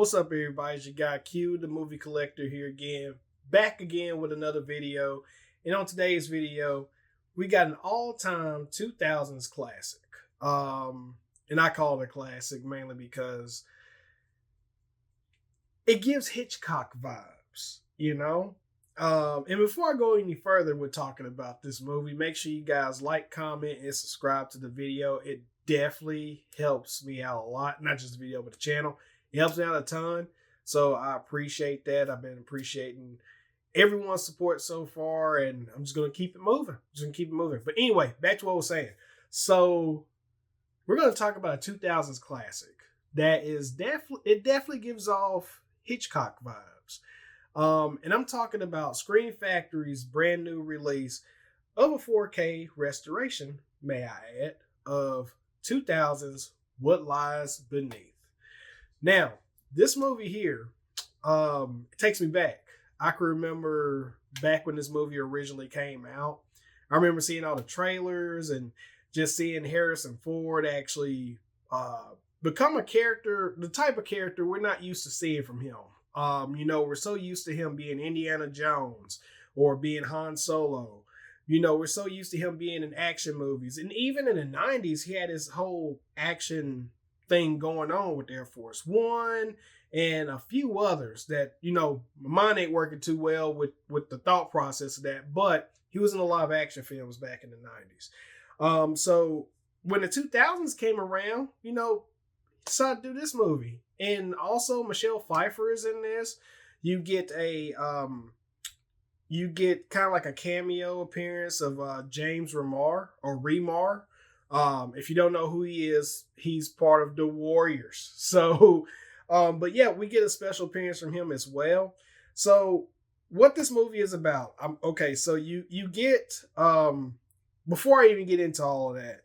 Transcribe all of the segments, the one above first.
What's up, everybody? It's your guy Q, the movie collector, here again, back again with another video. And on today's video, we got an all-time 2000s classic. And I call it a classic mainly because it gives Hitchcock vibes, you know? And before I go any further with talking about this movie, make sure you guys like, comment, and subscribe to the video. It definitely helps me out a lot, not just the video, but the channel. It helps me out a ton. So I appreciate that. I've been appreciating everyone's support so far, and I'm just going to keep it moving. But anyway, back to what I was saying. So we're going to talk about a 2000s classic that is definitely gives off Hitchcock vibes. And I'm talking about Screen Factory's brand new release of a 4K restoration, may I add, of 2000's What Lies Beneath. Now, this movie here, it takes me back. I can remember back when this movie originally came out. I remember seeing all the trailers and just seeing Harrison Ford actually become a character, the type of character we're not used to seeing from him. We're so used to him being Indiana Jones or being Han Solo. We're so used to him being in action movies. And even in the 90s, he had his whole action thing going on with Air Force One and a few others that, my mind ain't working too well with the thought process of that. But he was in a lot of action films back in the 90s. So when the 2000s came around, decided to do this movie. And also Michelle Pfeiffer is in this. You get kind of like a cameo appearance of James Remar or Remar. If you don't know who he is, he's part of the Warriors. So, but yeah, we get a special appearance from him as well. So what this movie is about, so you get, before I even get into all of that,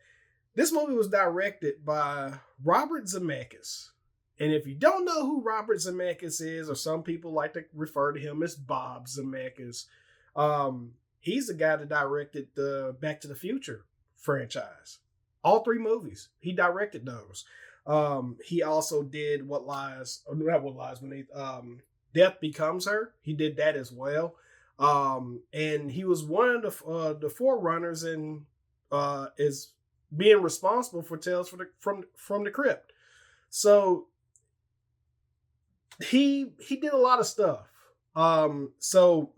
this movie was directed by Robert Zemeckis. And if you don't know who Robert Zemeckis is, or some people like to refer to him as Bob Zemeckis, he's the guy that directed the Back to the Future franchise. All three movies, he directed those. He also did Death Becomes Her. He did that as well. And he was one of the forerunners and is being responsible for Tales from the Crypt. So he did a lot of stuff. So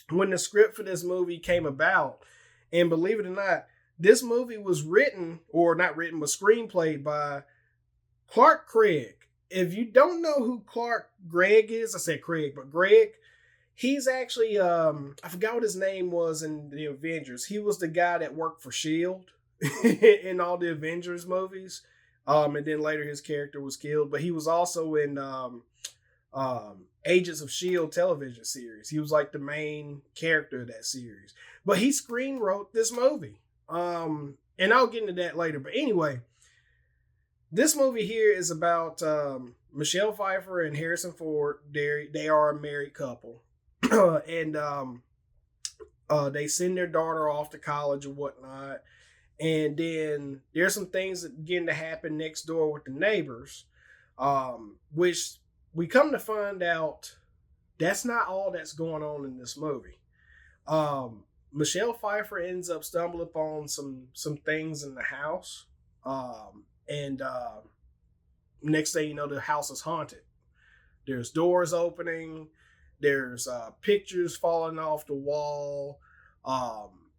when the script for this movie came about, and believe it or not, this movie was screenplayed by Clark Gregg. If you don't know who Clark Gregg is, I said Craig, but Gregg, he's actually, I forgot what his name was in the Avengers. He was the guy that worked for S.H.I.E.L.D. in all the Avengers movies. And then later his character was killed, but he was also in Agents of S.H.I.E.L.D. television series. He was like the main character of that series. But he screen wrote this movie. And I'll get into that later. But anyway, this movie here is about Michelle Pfeiffer and Harrison Ford. They are a married couple. And they send their daughter off to college and whatnot. And then there's some things that begin to happen next door with the neighbors, which we come to find out that's not all that's going on in this movie. Michelle Pfeiffer ends up stumbling upon some things in the house. And next thing you know, the house is haunted. There's doors opening. There's pictures falling off the wall.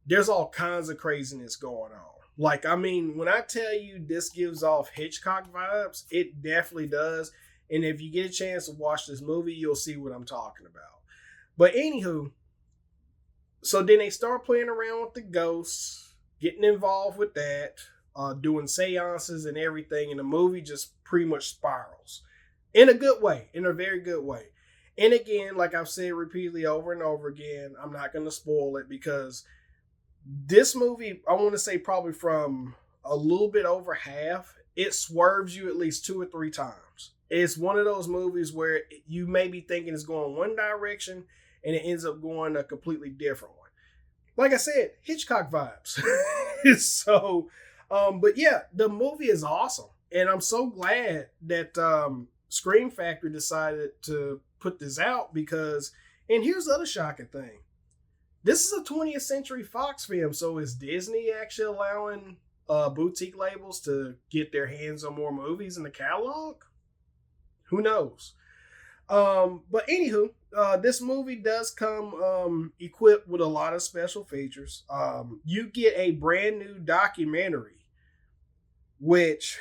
There's all kinds of craziness going on. When I tell you this gives off Hitchcock vibes, it definitely does. And if you get a chance to watch this movie, you'll see what I'm talking about. But anywho, so then they start playing around with the ghosts, getting involved with that, doing seances and everything. And the movie just pretty much spirals in a good way, in a very good way. And again, like I've said repeatedly over and over again, I'm not going to spoil it because this movie, I want to say probably from a little bit over half, it swerves you at least 2 or 3 times. It's one of those movies where you may be thinking it's going one direction and it ends up going a completely different one. Like I said, Hitchcock vibes. So, but yeah, the movie is awesome. And I'm so glad that Scream Factory decided to put this out because, and here's the other shocking thing. This is a 20th Century Fox film, so is Disney actually allowing boutique labels to get their hands on more movies in the catalog? Who knows? But anywho, this movie does come equipped with a lot of special features. You get a brand new documentary, which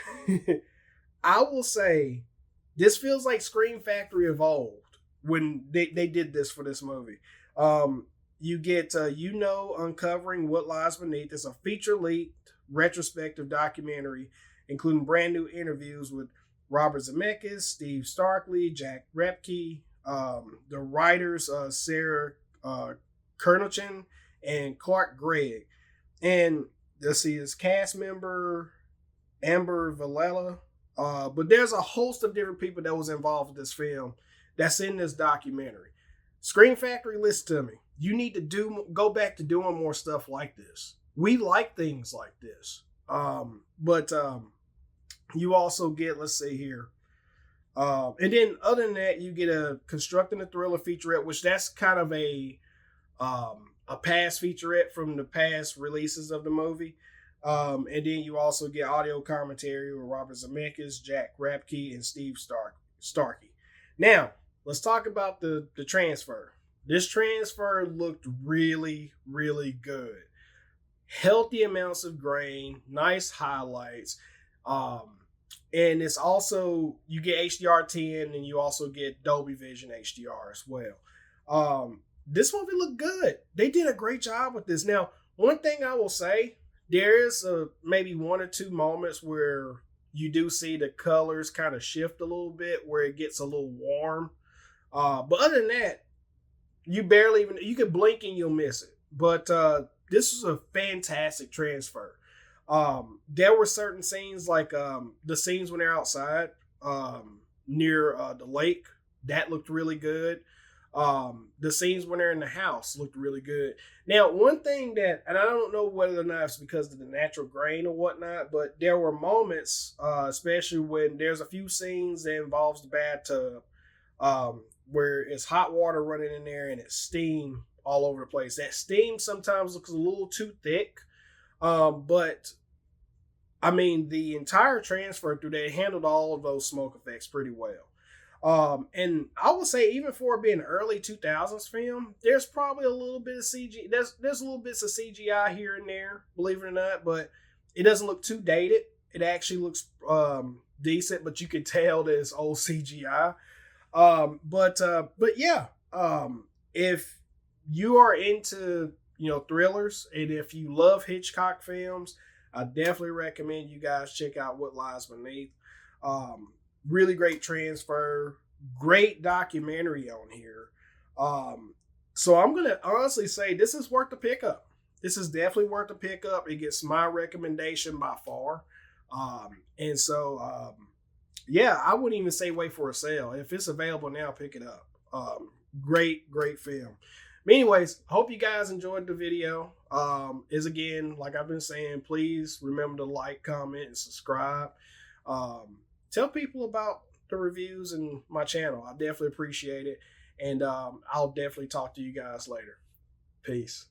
I will say, this feels like Scream Factory evolved when they did this for this movie. You get Uncovering What Lies Beneath. It's a feature-length retrospective documentary, including brand new interviews with Robert Zemeckis, Steve Starkley, Jack Repke, the writers Sarah Kernochin and Clark Gregg. And let's see, his cast member Amber Villela. But there's a host of different people that was involved with this film that's in this documentary. Scream Factory, listen to me. You need to go back to doing more stuff like this. We like things like this. But you also get, let's see here. And then other than that, you get a Constructing a Thriller featurette, which that's kind of a past featurette from the past releases of the movie. And then you also get audio commentary with Robert Zemeckis, Jack Rapke, and Steve Starkey. Now, let's talk about the transfer. This transfer looked really, really good. Healthy amounts of grain, nice highlights. And it's also, you get HDR10 and you also get Dolby Vision HDR as well. This movie looked good. They did a great job with this. Now, one thing I will say, there is maybe one or two moments where you do see the colors kind of shift a little bit, where it gets a little warm. But other than that, you could blink and you'll miss it. But this was a fantastic transfer. There were certain scenes like the scenes when they're outside near the lake, that looked really good. The scenes when they're in the house looked really good. Now, one thing that, and I don't know whether or not it's because of the natural grain or whatnot, but there were moments, especially when there's a few scenes that involves the bathtub, where it's hot water running in there and it's steam all over the place. That steam sometimes looks a little too thick, but I mean, the entire transfer through there handled all of those smoke effects pretty well. And I would say, even for it being an early 2000s film, there's probably a little bit of CGI. There's little bits of CGI here and there, believe it or not, but it doesn't look too dated. It actually looks decent, but you can tell that it's old CGI. But yeah, if you are into, thrillers, and if you love Hitchcock films, I definitely recommend you guys check out What Lies Beneath. Really great transfer, great documentary on here. So I'm going to honestly say this is worth the pickup. This is definitely worth the pickup. It gets my recommendation by far. And so, yeah, I wouldn't even say wait for a sale. If it's available now, pick it up. Great film. But anyways, hope you guys enjoyed the video. Is again, like I've been saying, please remember to like, comment, and subscribe. Tell people about the reviews and my channel. I definitely appreciate it. And I'll definitely talk to you guys later. Peace.